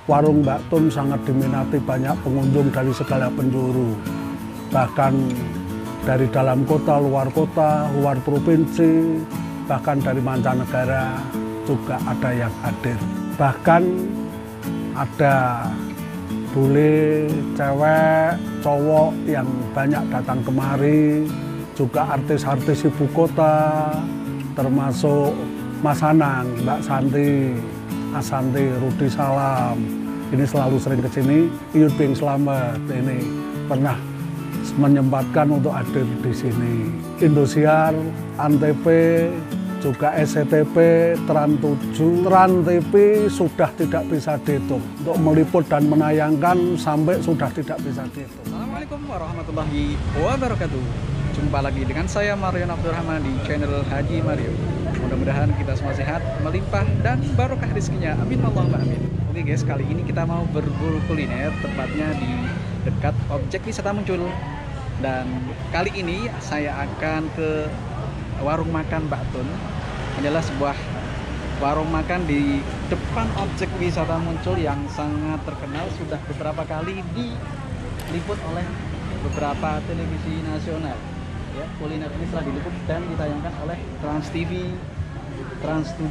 Warung Mbak Tun sangat diminati banyak pengunjung dari segala penjuru. Bahkan dari dalam kota, luar provinsi, bahkan dari mancanegara juga ada yang hadir. Bahkan ada bule, cewek, cowok yang banyak datang kemari, juga artis-artis ibu kota, termasuk Mas Anang, Mbak Santi, Asanti, Rudi Salam, ini selalu sering ke sini. Iyut Bing Slamet ini pernah menyempatkan untuk hadir di sini. Indosiar, Antv, juga SCTV, Trans 7, Trans TV sudah tidak bisa dihitung. Untuk meliput dan menayangkan sampai sudah tidak bisa dihitung. Assalamualaikum warahmatullahi wabarakatuh. Jumpa lagi dengan saya Marion Abdurrahman di channel Haji Mario. Mudah-mudahan kita semua sehat, melimpah, dan barokah rezekinya. Amin Allahumma amin. Oke guys, kali ini kita mau berburu kuliner, tepatnya di dekat objek wisata Muncul. Dan kali ini saya akan ke warung makan Mbak Tun. Adalah sebuah warung makan di depan objek wisata Muncul yang sangat terkenal, sudah beberapa kali diliput oleh beberapa televisi nasional. Ya, kuliner ini telah diliput dan ditayangkan oleh Trans TV, Trans 7,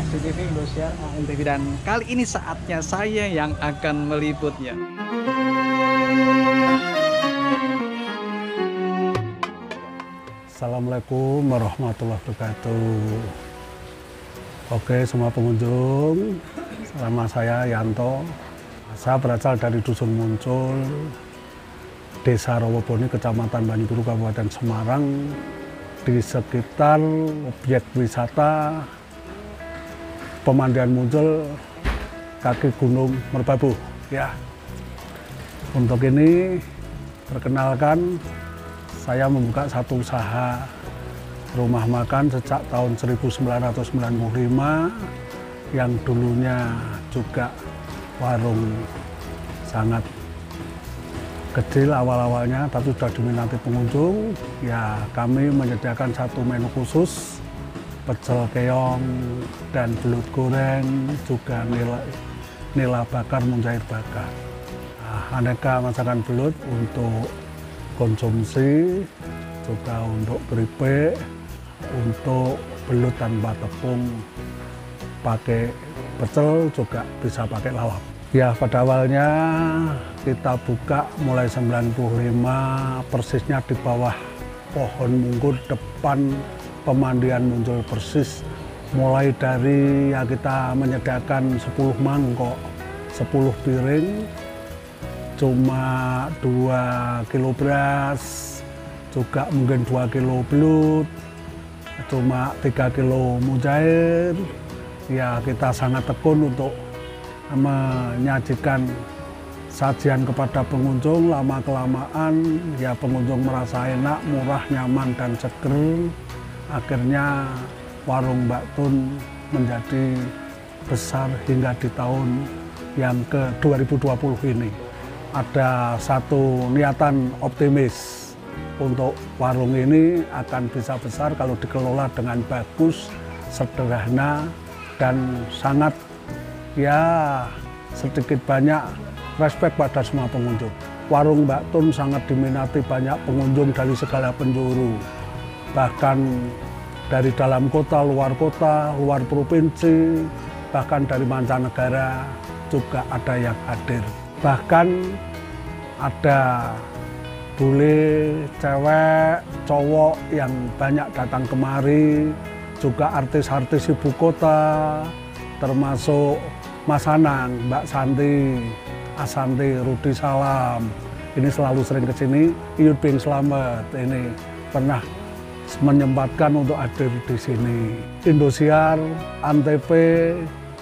SCTV, Indosiar, ANTV, dan kali ini saatnya saya yang akan meliputnya. Assalamualaikum warahmatullahi wabarakatuh. Oke, semua pengunjung, nama saya Yanto. Saya berasal dari Dusun Muncul, Desa Rawoboni, Kecamatan Banyuguru, Kabupaten Semarang, di sekitar objek wisata Pemandian Muncul, kaki Gunung Merbabu. Ya, untuk ini perkenalkan, saya membuka satu usaha rumah makan sejak tahun 1995 yang dulunya juga warung sangat kecil awal-awalnya, tapi sudah diminati pengunjung. Ya, kami menyediakan satu menu khusus, pecel keong dan belut goreng, juga nila bakar, mujair bakar. Aneka masakan belut untuk konsumsi, juga untuk keripik, untuk belut tanpa tepung, pakai pecel, juga bisa pakai lawak. Ya, pada awalnya kita buka mulai 95, persisnya di bawah pohon mungkur depan Pemandian Muncul persis. Mulai dari ya kita menyediakan 10 mangkok, 10 piring, cuma 2 kilo beras, juga mungkin 2 kilo belut, cuma 3 kilo mujair. Ya, kita sangat tekun untuk menyajikan sajian kepada pengunjung. Lama-kelamaan ya pengunjung merasa enak, murah, nyaman, dan seger. Akhirnya warung Mbak Tun menjadi besar hingga di tahun yang ke 2020 ini. Ada satu niatan optimis untuk warung ini akan bisa besar kalau dikelola dengan bagus, sederhana, dan sangat ya sedikit banyak respek pada semua pengunjung. Warung Mbak Tun sangat diminati banyak pengunjung dari segala penjuru. Bahkan dari dalam kota, luar provinsi, bahkan dari mancanegara juga ada yang hadir. Bahkan ada bule, cewek, cowok yang banyak datang kemari, juga artis-artis ibu kota, termasuk Mas Anang, Mbak Santi, Asanti, Rudi Salam, ini selalu sering ke sini. Iyut Bing Slamet ini pernah menyempatkan untuk hadir di sini. Indosiar, Antv,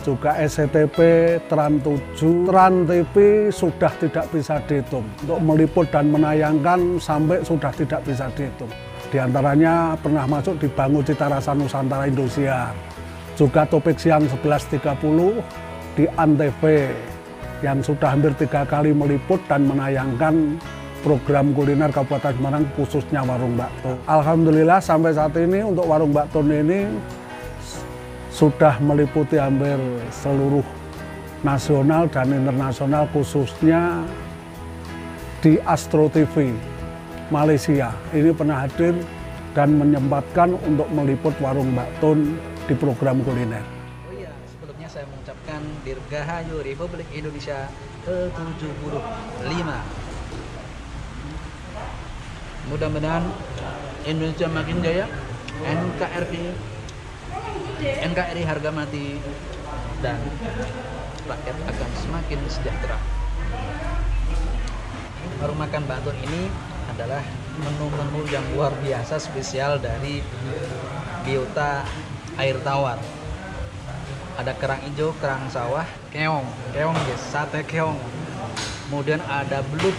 juga SCTV, Trans 7, Trans TV sudah tidak bisa dihitung. Untuk meliput dan menayangkan sampai sudah tidak bisa dihitung. Di antaranya pernah masuk di Bangun Cita Rasa Nusantara Indosiar. Juga Topik Siang 11.30 di Antv yang sudah hampir 3 kali meliput dan menayangkan program kuliner Kabupaten Semarang, khususnya warung Mbak Tun. Alhamdulillah sampai saat ini untuk warung Mbak Tun ini sudah meliputi hampir seluruh nasional dan internasional, khususnya di Astro TV Malaysia. Ini pernah hadir dan menyempatkan untuk meliput warung Mbak Tun di program kuliner. Oh iya, sebelumnya saya mengucapkan Dirgahayu Republik Indonesia ke-75. Mudah-mudahan Indonesia makin jaya, NKRI harga mati, dan rakyat akan semakin sejahtera. Warung makan Mbak Tun ini adalah menu-menu yang luar biasa spesial dari biota air tawar. Ada kerang hijau, kerang sawah, keong guys, sate keong. Kemudian ada belut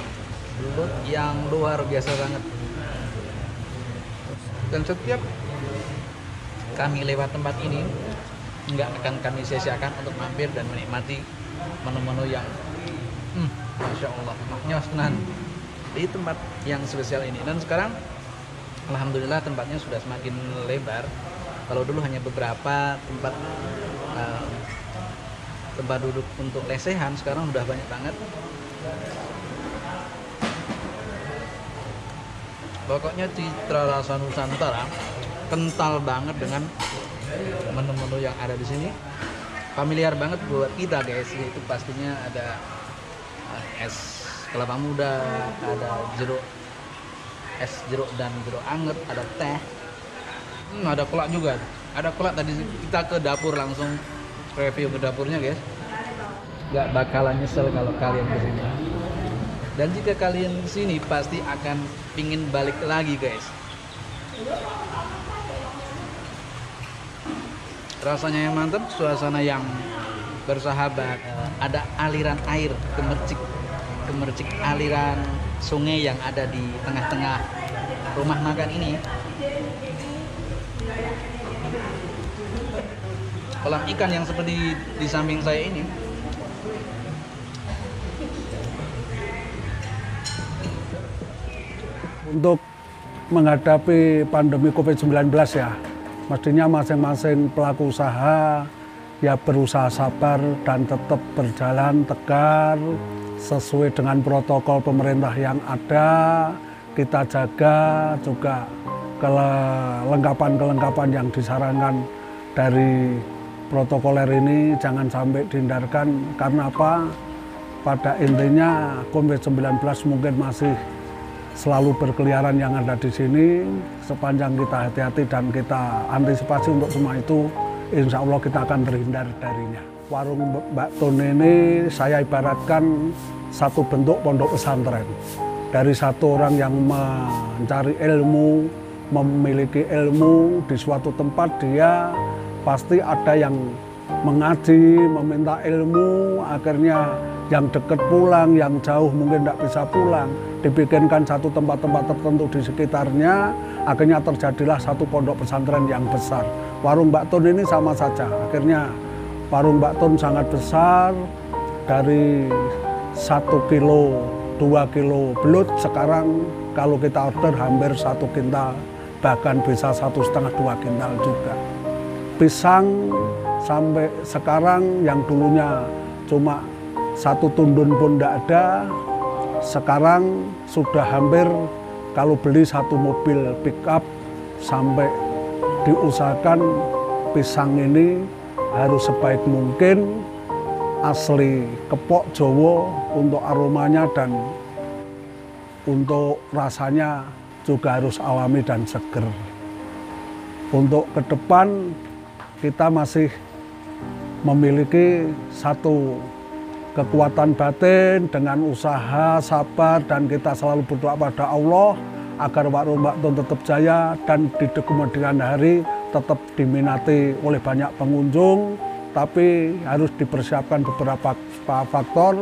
yang luar biasa banget. Dan setiap kami lewat tempat ini, nggak akan kami sia-siakan untuk mampir dan menikmati menu-menu yang Masya Allah, maknya senan di tempat yang spesial ini. Dan sekarang alhamdulillah tempatnya sudah semakin lebar. Kalau dulu hanya beberapa tempat duduk untuk lesehan, sekarang sudah banyak banget. Pokoknya citra rasa Nusantara kental banget dengan menu-menu yang ada di sini. Familiar banget buat kita guys. Itu pastinya ada es kelapa muda, ada es jeruk dan jeruk anget, ada teh, ada kolak juga. Ada kolak, tadi kita ke dapur langsung review ke dapurnya guys. Gak bakalan nyesel kalau kalian kesini. Dan jika kalian kesini pasti akan pingin balik lagi guys. Rasanya yang mantap, suasana yang bersahabat. Ada aliran air, gemercik aliran sungai yang ada di tengah-tengah rumah makan ini. Kolam ikan yang seperti di samping saya ini untuk menghadapi pandemi COVID-19 ya, mestinya masing-masing pelaku usaha ya berusaha sabar dan tetap berjalan tegar sesuai dengan protokol pemerintah yang ada. Kita jaga juga kelengkapan-kelengkapan yang disarankan dari protokoler ini jangan sampai dihindarkan. Karena apa? Pada intinya COVID-19 mungkin masih selalu berkeliaran yang ada di sini. Sepanjang kita hati-hati dan kita antisipasi untuk semua itu, insya Allah kita akan terhindar darinya. Warung Mbak Tun ini saya ibaratkan satu bentuk pondok pesantren. Dari satu orang yang mencari ilmu, memiliki ilmu di suatu tempat, dia pasti ada yang mengaji, meminta ilmu, akhirnya yang dekat pulang, yang jauh mungkin tidak bisa pulang, dibikinkan satu tempat-tempat tertentu di sekitarnya, akhirnya terjadilah satu pondok pesantren yang besar. Warung Mbak Tun ini sama saja, akhirnya warung Mbak Tun sangat besar, dari 1 kilo, 2 kilo belut, sekarang kalau kita order hampir 1 kintal, bahkan bisa 1,5-2 kintal juga. Pisang sampai sekarang yang dulunya cuma 1 tundun pun tidak ada, sekarang sudah hampir kalau beli 1 mobil pick up, sampai diusahakan pisang ini harus sebaik mungkin asli kepok Jawa untuk aromanya dan untuk rasanya juga harus alami dan seger. Untuk ke depan kita masih memiliki satu kekuatan batin dengan usaha, sabar, dan kita selalu berdoa pada Allah agar warung Mbak Tun tetap jaya dan di kemudian hari tetap diminati oleh banyak pengunjung. Tapi harus dipersiapkan beberapa faktor,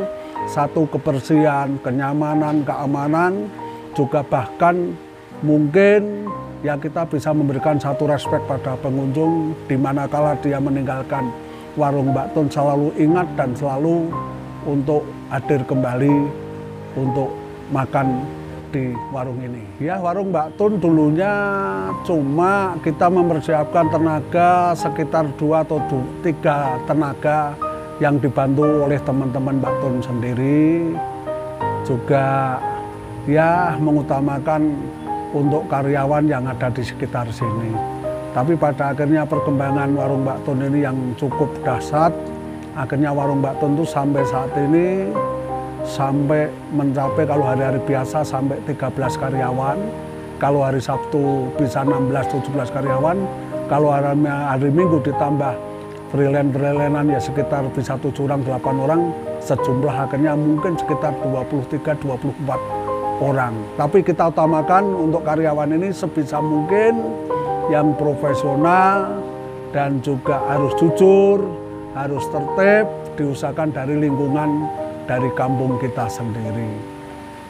satu kebersihan, kenyamanan, keamanan, juga bahkan mungkin ya kita bisa memberikan satu respek pada pengunjung di manakala dia meninggalkan warung Mbak Tun, selalu ingat dan selalu untuk hadir kembali untuk makan di warung ini. Ya, warung Mbak Tun dulunya cuma kita mempersiapkan tenaga sekitar 2 atau 3 tenaga yang dibantu oleh teman-teman Mbak Tun sendiri, juga ya mengutamakan untuk karyawan yang ada di sekitar sini. Tapi pada akhirnya perkembangan warung Mbak Tun ini yang cukup dahsyat, akhirnya warung Mbak Tun itu sampai saat ini sampai mencapai kalau hari-hari biasa sampai 13 karyawan, kalau hari Sabtu bisa 16-17 karyawan, kalau hari Minggu ditambah freelance-freelancean ya sekitar bisa 7 orang, 8 orang, sejumlah akhirnya mungkin sekitar 23-24 orang. Tapi kita utamakan untuk karyawan ini sebisa mungkin yang profesional dan juga harus jujur, harus tertib, diusahakan dari lingkungan dari kampung kita sendiri.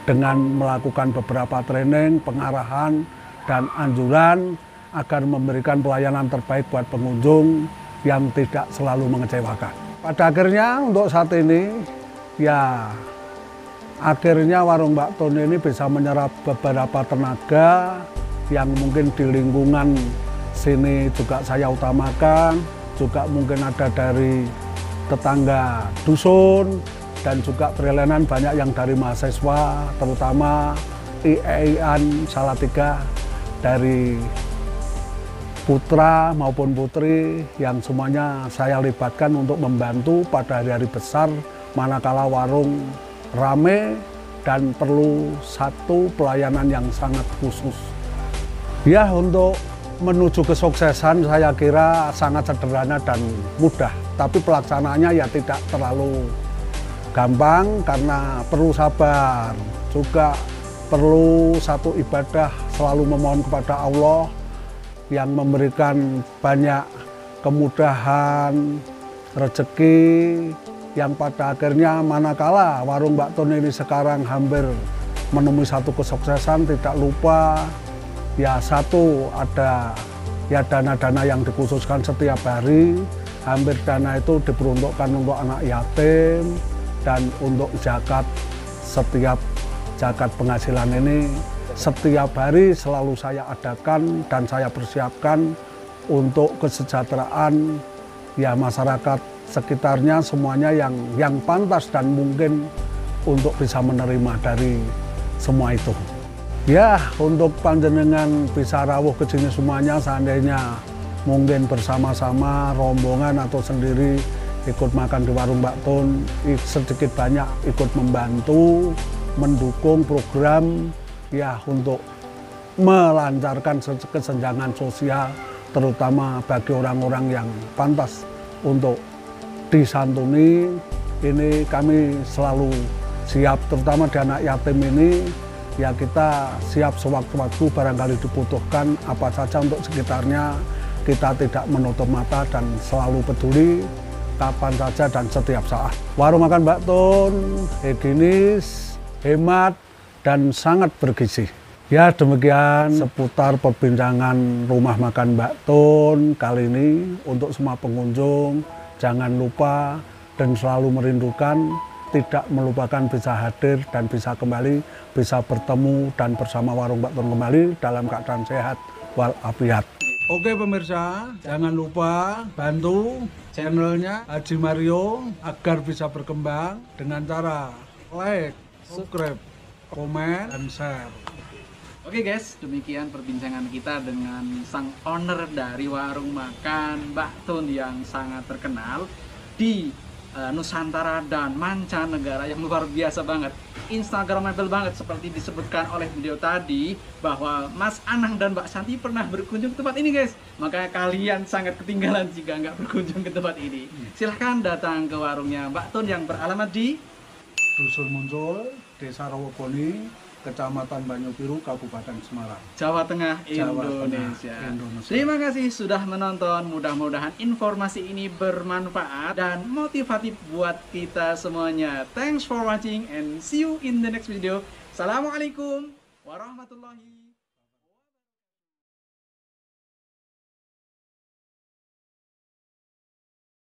Dengan melakukan beberapa training, pengarahan, dan anjuran agar memberikan pelayanan terbaik buat pengunjung yang tidak selalu mengecewakan. Pada akhirnya untuk saat ini, ya akhirnya warung Mbak Tun ini bisa menyerap beberapa tenaga yang mungkin di lingkungan sini juga saya utamakan, juga mungkin ada dari tetangga dusun, dan juga freelance banyak yang dari mahasiswa, terutama IAIN Salatiga, dari putra maupun putri yang semuanya saya libatkan untuk membantu pada hari-hari besar manakala warung rame dan perlu satu pelayanan yang sangat khusus. Ya, untuk menuju kesuksesan saya kira sangat sederhana dan mudah, tapi pelaksanaannya ya tidak terlalu gampang karena perlu sabar, juga perlu satu ibadah selalu memohon kepada Allah yang memberikan banyak kemudahan, rezeki, yang pada akhirnya manakala warung Mbak Tun ini sekarang hampir menemui satu kesuksesan, tidak lupa ya satu ada ya dana-dana yang dikhususkan setiap hari, hampir dana itu diperuntukkan untuk anak yatim dan untuk zakat. Setiap zakat penghasilan ini setiap hari selalu saya adakan dan saya persiapkan untuk kesejahteraan ya masyarakat sekitarnya semuanya yang pantas dan mungkin untuk bisa menerima dari semua itu. Ya, untuk panjenengan bisa rawuh ke sini semuanya, seandainya mungkin bersama-sama rombongan atau sendiri ikut makan di warung Mbak Tun, sedikit banyak ikut membantu mendukung program ya untuk melancarkan kesenjangan sosial, terutama bagi orang-orang yang pantas untuk disantuni. Ini kami selalu siap, terutama di anak yatim ini, ya kita siap sewaktu-waktu barangkali dibutuhkan apa saja untuk sekitarnya. Kita tidak menutup mata dan selalu peduli kapan saja dan setiap saat. Warung makan Mbak Tun higienis, hemat, dan sangat bergizi. Ya, demikian seputar perbincangan rumah makan Mbak Tun kali ini. Untuk semua pengunjung, jangan lupa dan selalu merindukan, tidak melupakan bisa hadir dan bisa kembali, bisa bertemu dan bersama warung Mbak Tun kembali dalam keadaan sehat walafiat. Oke pemirsa, jangan lupa bantu channelnya Haji Mario agar bisa berkembang dengan cara like, subscribe, komen, dan share. Oke guys, demikian perbincangan kita dengan sang owner dari warung makan Mbak Tun yang sangat terkenal di Nusantara dan mancanegara, yang luar biasa banget, instagramable banget, seperti disebutkan oleh beliau tadi bahwa Mas Anang dan Mbak Santi pernah berkunjung ke tempat ini guys. Makanya kalian sangat ketinggalan jika nggak berkunjung ke tempat ini. Silahkan datang ke warungnya Mbak Tun yang beralamat di Dusun Muncul, Desa Rawaboni, Kecamatan Banyu-Biru, Kabupaten Semarang, Jawa Tengah, Indonesia. Terima kasih sudah menonton. Mudah-mudahan informasi ini bermanfaat dan motivatif buat kita semuanya. Thanks for watching and see you in the next video. Assalamualaikum warahmatullahi wabarakatuh.